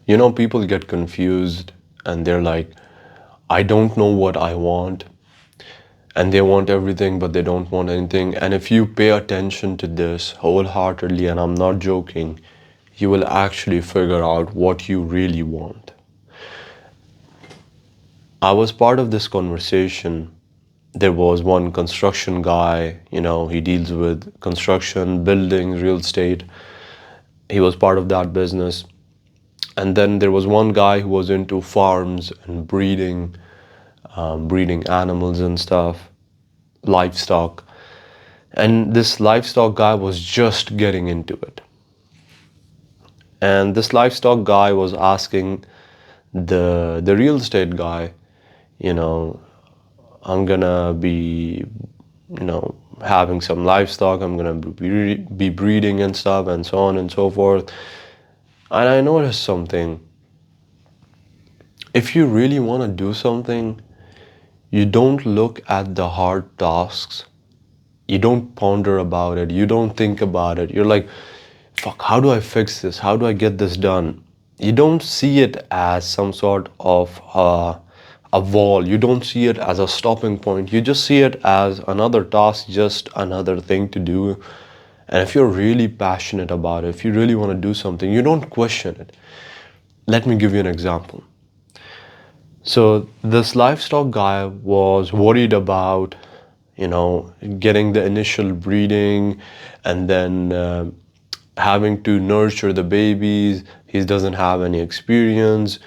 You know, people get confused and they're like, I don't know what I want, and they want everything, but they don't want anything. And if you pay attention to this wholeheartedly, and I'm not joking, you will actually figure out what you really want. I was part of this conversation. There was one construction guy, he deals with construction, buildings, real estate. He was part of that business. And then there was one guy who was into farms and breeding animals and stuff, livestock. And this livestock guy was just getting into it. And this livestock guy was asking the real estate guy, you know, I'm gonna be, having some livestock, I'm gonna be breeding and stuff, and so on and so forth. And I noticed something. If you really want to do something, you don't look at the hard tasks. You don't ponder about it. You don't think about it. You're like, fuck, how do I fix this? How do I get this done? You don't see it as some sort of a wall. You don't see it as a stopping point. You just see it as another task, just another thing to do. And if you're really passionate about it, if you really want to do something, you don't question it. Let me give you an example. So this livestock guy was worried about, getting the initial breeding, and then having to nurture the babies. He doesn't have any experience.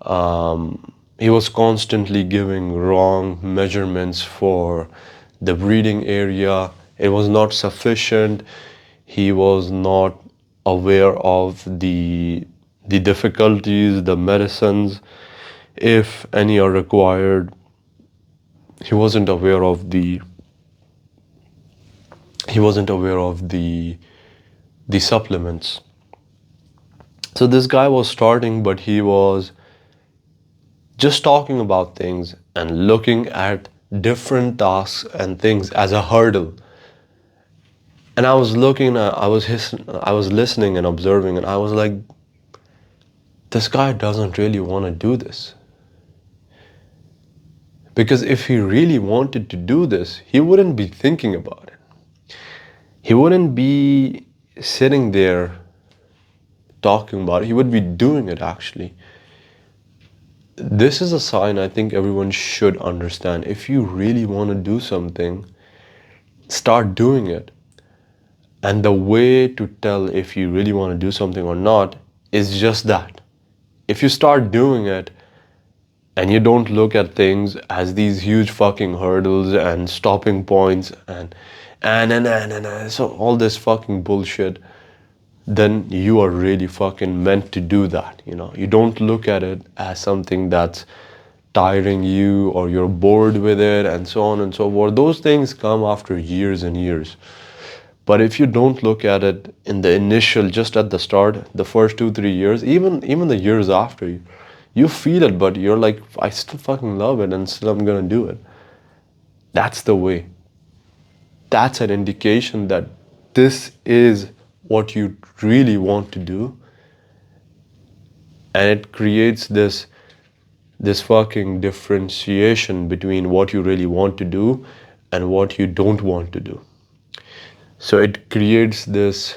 He was constantly giving wrong measurements for the breeding area. It was not sufficient. He was not aware of the difficulties, the medicines, if any are required. He wasn't aware of the supplements. So this guy was starting, but he was just talking about things and looking at different tasks and things as a hurdle. And I was listening and observing, and I was like, this guy doesn't really want to do this. Because if he really wanted to do this, he wouldn't be thinking about it. He wouldn't be sitting there talking about it. He would be doing it, actually. This is a sign I think everyone should understand. If you really want to do something, start doing it. And the way to tell if you really want to do something or not is just that. If you start doing it and you don't look at things as these huge fucking hurdles and stopping points and so all this fucking bullshit, then you are really fucking meant to do that. You don't look at it as something that's tiring you or you're bored with it and so on and so forth. Those things come after years and years. But if you don't look at it in the initial, just at the start, the first 2-3 years, even the years after, you feel it, but you're like, I still fucking love it and still I'm gonna do it. That's the way. That's an indication that this is what you really want to do. And it creates this fucking differentiation between what you really want to do and what you don't want to do. So it creates this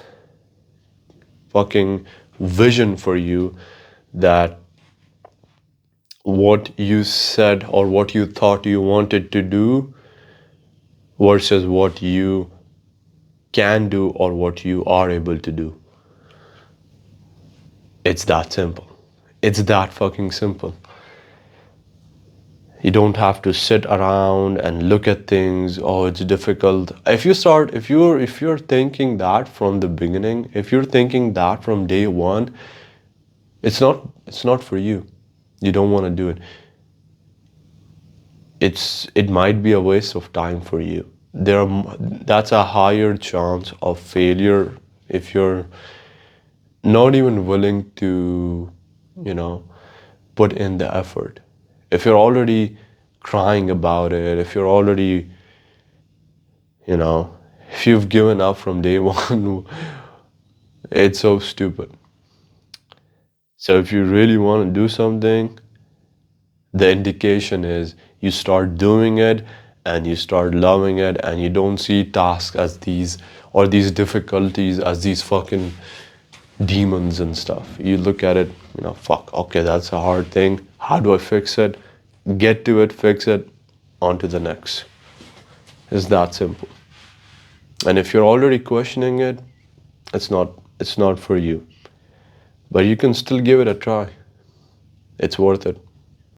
fucking vision for you that what you said or what you thought you wanted to do versus what you can do or what you are able to do. It's that simple. It's that fucking simple. You don't have to sit around and look at things. Oh, it's difficult. If you're thinking that from the beginning, if you're thinking that from day one, it's not for you. You don't want to do it. It might be a waste of time for you. That's a higher chance of failure if you're not even willing to, put in the effort. If you're already crying about it, if you're already, if you've given up from day one, it's so stupid. So if you really want to do something, the indication is you start doing it and you start loving it, and you don't see tasks as these, or these difficulties as these fucking demons and stuff. You look at it, fuck, okay, that's a hard thing. How do I fix it? Get to it, fix it, on to the next. It's that simple. And if you're already questioning it, it's not for you. But you can still give it a try. It's worth it.